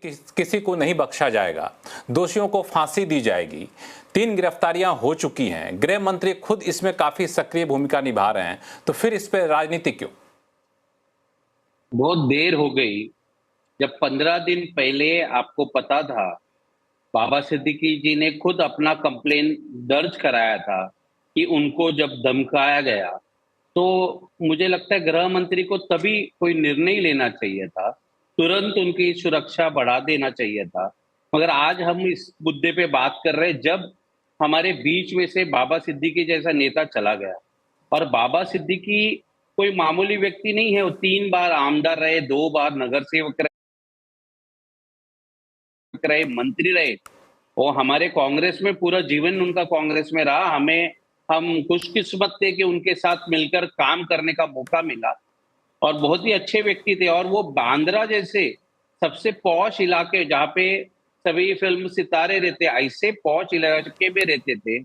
किसी को नहीं बख्शा जाएगा, दोषियों को फांसी दी जाएगी। 3 गिरफ्तारियां हो चुकी हैं, गृह मंत्री खुद इसमें काफी सक्रिय भूमिका निभा रहे हैं, तो फिर इस पे राजनीति क्यों? बहुत देर हो गई। जब 15 दिन पहले आपको पता था, बाबा सिद्दीकी जी ने खुद अपना कंप्लेन दर्ज कराया था कि उनको जब धमकाया गया, तो मुझे लगता है गृह मंत्री को तभी कोई निर्णय लेना चाहिए था, तुरंत उनकी सुरक्षा बढ़ा देना चाहिए था। मगर आज हम इस मुद्दे पे बात कर रहे हैं जब हमारे बीच में से बाबा सिद्दीकी जैसा नेता चला गया। और बाबा सिद्दीकी कोई मामूली व्यक्ति नहीं है, वो 3 बार आमदार रहे, 2 बार नगर सेवक रहे, मंत्री रहे। वो हमारे कांग्रेस में पूरा जीवन उनका कांग्रेस में रहा। हम खुशकिस्मत थे कि उनके साथ मिलकर काम करने का मौका मिला और बहुत ही अच्छे व्यक्ति थे। और वो बांद्रा जैसे सबसे पॉश इलाके जहाँ पे सभी फिल्म सितारे रहते, ऐसे पॉश इलाके में रहते थे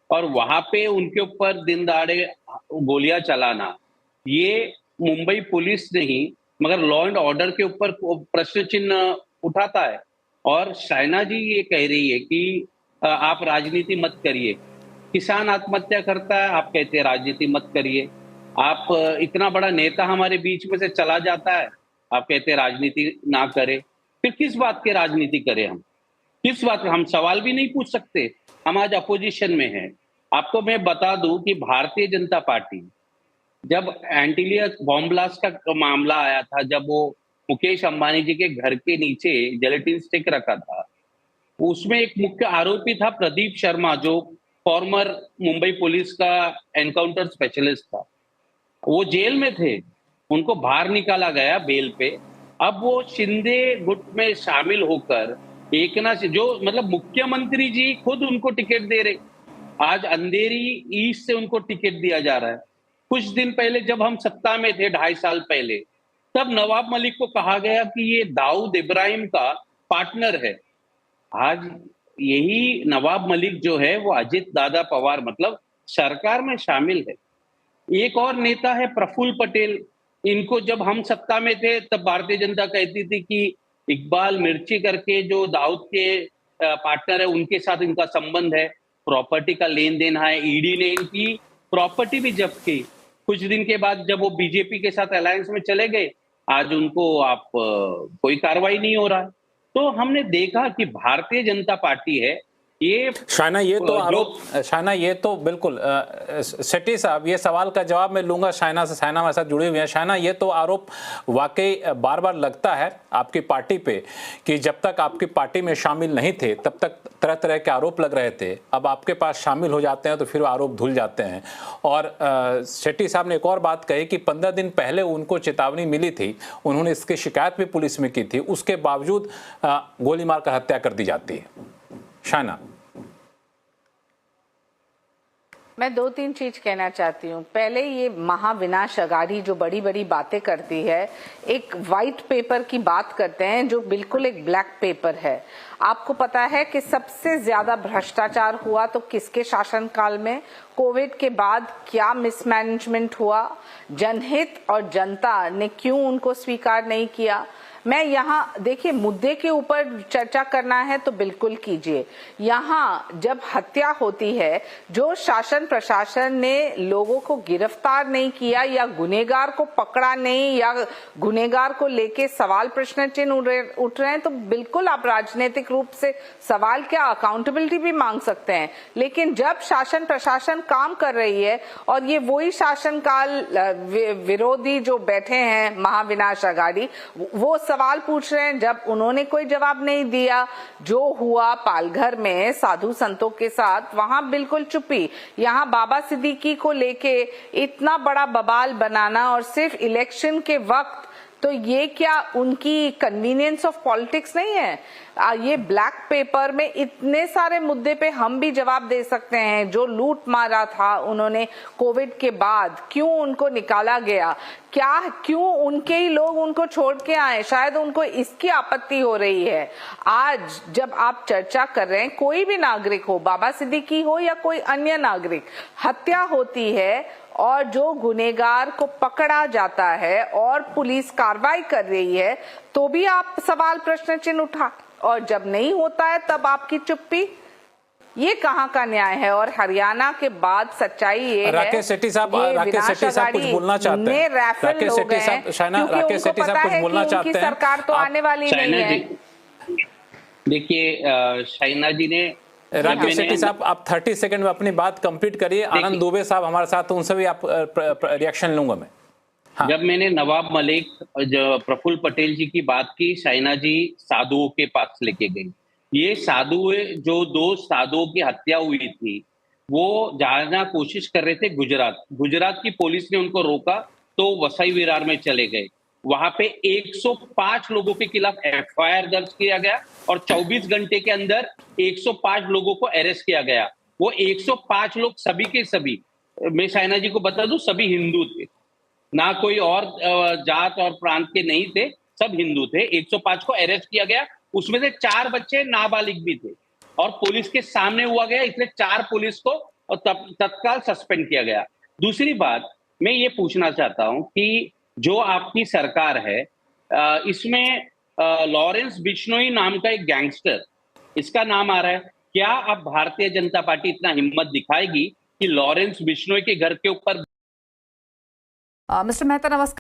और वहां पे उनके ऊपर दिन दहाड़े गोलियां चलाना, ये मुंबई पुलिस नहीं मगर लॉ एंड ऑर्डर के ऊपर प्रश्न चिन्ह उठाता है। और शाइना जी ये कह रही है कि आप राजनीति मत करिए। किसान आत्महत्या करता है, आप कहते हैं राजनीति मत करिए। आप इतना बड़ा नेता हमारे बीच में से चला जाता है, आप कहते हैं राजनीति ना करें। फिर किस बात की राजनीति करें हम? किस बात हम सवाल भी नहीं पूछ सकते? हम आज अपोजिशन में हैं। आपको मैं बता दूं कि भारतीय जनता पार्टी जब एंटीलिया बॉम्ब ब्लास्ट का मामला आया था, जब वो मुकेश अंबानी जी के घर के नीचे जेलेटिन स्टिक रखा था, उसमें एक मुख्य आरोपी था प्रदीप शर्मा, जो फॉर्मर मुंबई पुलिस का एनकाउंटर स्पेशलिस्ट था। वो जेल में थे, उनको बाहर निकाला गया बेल पे। अब वो शिंदे गुट में शामिल होकर एकनाथ, जो मतलब मुख्यमंत्री जी खुद उनको टिकट दे रहे, आज अंधेरी ईस्ट से उनको टिकट दिया जा रहा है। कुछ दिन पहले जब हम सत्ता में थे 2.5 साल पहले, तब नवाब मलिक को कहा गया कि ये दाऊद इब्राहिम का पार्टनर है। आज यही नवाब मलिक जो है वो अजित दादा पवार मतलब सरकार में शामिल है। एक और नेता है प्रफुल्ल पटेल। इनको जब हम सत्ता में थे तब भारतीय जनता कहती थी कि इकबाल मिर्ची करके जो दाऊद के पार्टनर है उनके साथ इनका संबंध है, प्रॉपर्टी का लेन देन है, ईडी ने इनकी प्रॉपर्टी भी जब्त की। कुछ दिन के बाद जब वो बीजेपी के साथ अलायंस में चले गए, आज उनको कोई कार्रवाई नहीं हो रहा है। तो हमने देखा कि भारतीय जनता पार्टी है ये शाइना, ये तो आरोप, शाइना ये तो बिल्कुल शेट्टी साहब, ये सवाल का जवाब मैं लूंगा शाइना से। शाइना हमारे साथ जुड़ी हुई है। शाइना, ये तो आरोप वाकई बार बार लगता है आपकी पार्टी पे कि जब तक आपकी पार्टी में शामिल नहीं थे तब तक तरह तरह के आरोप लग रहे थे, अब आपके पास शामिल हो जाते हैं तो फिर आरोप धुल जाते हैं। और शेट्टी साहब ने एक और बात कही कि 15 दिन पहले उनको चेतावनी मिली थी, उन्होंने इसकी शिकायत भी पुलिस में की थी, उसके बावजूद गोली मारकर हत्या कर दी जाती है। शाइना, मैं 2-3 चीज कहना चाहती हूँ। पहले, ये महाविनाश अघाड़ी जो बड़ी बड़ी बातें करती है, एक व्हाइट पेपर की बात करते हैं जो बिल्कुल एक ब्लैक पेपर है। आपको पता है कि सबसे ज्यादा भ्रष्टाचार हुआ तो किसके शासनकाल में? कोविड के बाद क्या मिसमैनेजमेंट हुआ? जनहित और जनता ने क्यों उनको स्वीकार नहीं किया? मैं यहाँ देखिए, मुद्दे के ऊपर चर्चा करना है तो बिल्कुल कीजिए। यहाँ जब हत्या होती है, जो शासन प्रशासन ने लोगों को गिरफ्तार नहीं किया या गुनहगार को पकड़ा नहीं या गुनहगार को लेके सवाल प्रश्न चिन्ह उठ रहे हैं, तो बिल्कुल आप राजनीतिक रूप से सवाल क्या, अकाउंटेबिलिटी भी मांग सकते हैं। लेकिन जब शासन प्रशासन काम कर रही है और ये वही शासनकाल विरोधी जो बैठे हैं महाविनाश अघाड़ी, वो सवाल पूछ रहे हैं, जब उन्होंने कोई जवाब नहीं दिया। जो हुआ पालघर में साधु संतों के साथ, वहां बिल्कुल चुप्पी। यहाँ बाबा सिद्दीकी को लेके इतना बड़ा बवाल बनाना और सिर्फ इलेक्शन के वक्त, तो ये क्या उनकी कन्वीनियंस ऑफ पॉलिटिक्स नहीं है? ये ब्लैक पेपर में इतने सारे मुद्दे पे हम भी जवाब दे सकते हैं। जो लूट मारा था उन्होंने कोविड के बाद, क्यों उनको निकाला गया? क्यों उनके ही लोग उनको छोड़ के आए? शायद उनको इसकी आपत्ति हो रही है। आज जब आप चर्चा कर रहे हैं, कोई भी नागरिक हो, बाबा सिद्दीकी हो या कोई अन्य नागरिक, हत्या होती है और जो गुनहगार को पकड़ा जाता है और पुलिस कार्रवाई कर रही है तो भी आप सवाल प्रश्न चिन्ह उठा, और जब नहीं होता है तब आपकी चुप्पी। ये कहाँ का न्याय है? और हरियाणा के बाद सच्चाई ये है, राकेश शेट्टी साहब कुछ बोलना चाहते हैं। राकेश शेट्टी साहब, शाइना, राकेश शेट्टी साहब कुछ बोलना चाहते हैं। सरकार तो आने वाली नहीं है। देखिए शाइना जी ने, राकेश शेट्टी साहब आप 30 सेकंड में अपनी बात कंप्लीट करिए। आनंद दुबे साहब हमारे साथ, उनसे भी आप रिएक्शन लूंगा मैं। हाँ। जब मैंने नवाब मलिक, प्रफुल्ल पटेल जी की बात की, शाइना जी साधुओं के पास लेके गई। ये साधु, जो 2 साधुओं की हत्या हुई थी, वो जाना कोशिश कर रहे थे गुजरात की पुलिस ने उनको रोका तो वसई विरार में चले गए। वहां पे 105 लोगों के खिलाफ एफआईआर दर्ज किया गया और 24 घंटे के अंदर 105 लोगों को अरेस्ट किया गया। वो 105 लोग सभी के सभी, मैं शाइना जी को बता दूं, सभी हिंदू थे, ना कोई और जात और प्रांत के नहीं थे, सब हिंदू थे। 105 को अरेस्ट किया गया, उसमें से 4 बच्चे नाबालिग भी थे और पुलिस के सामने हुआ गया, इसलिए 4 पुलिस को तत्काल सस्पेंड किया गया। दूसरी बात मैं ये पूछना चाहता हूं कि जो आपकी सरकार है, इसमें लॉरेंस बिश्नोई नाम का एक गैंगस्टर, इसका नाम आ रहा है। क्या अब भारतीय जनता पार्टी इतना हिम्मत दिखाएगी कि लॉरेंस बिश्नोई के घर के ऊपर मिस्टर मेहता, नमस्कार।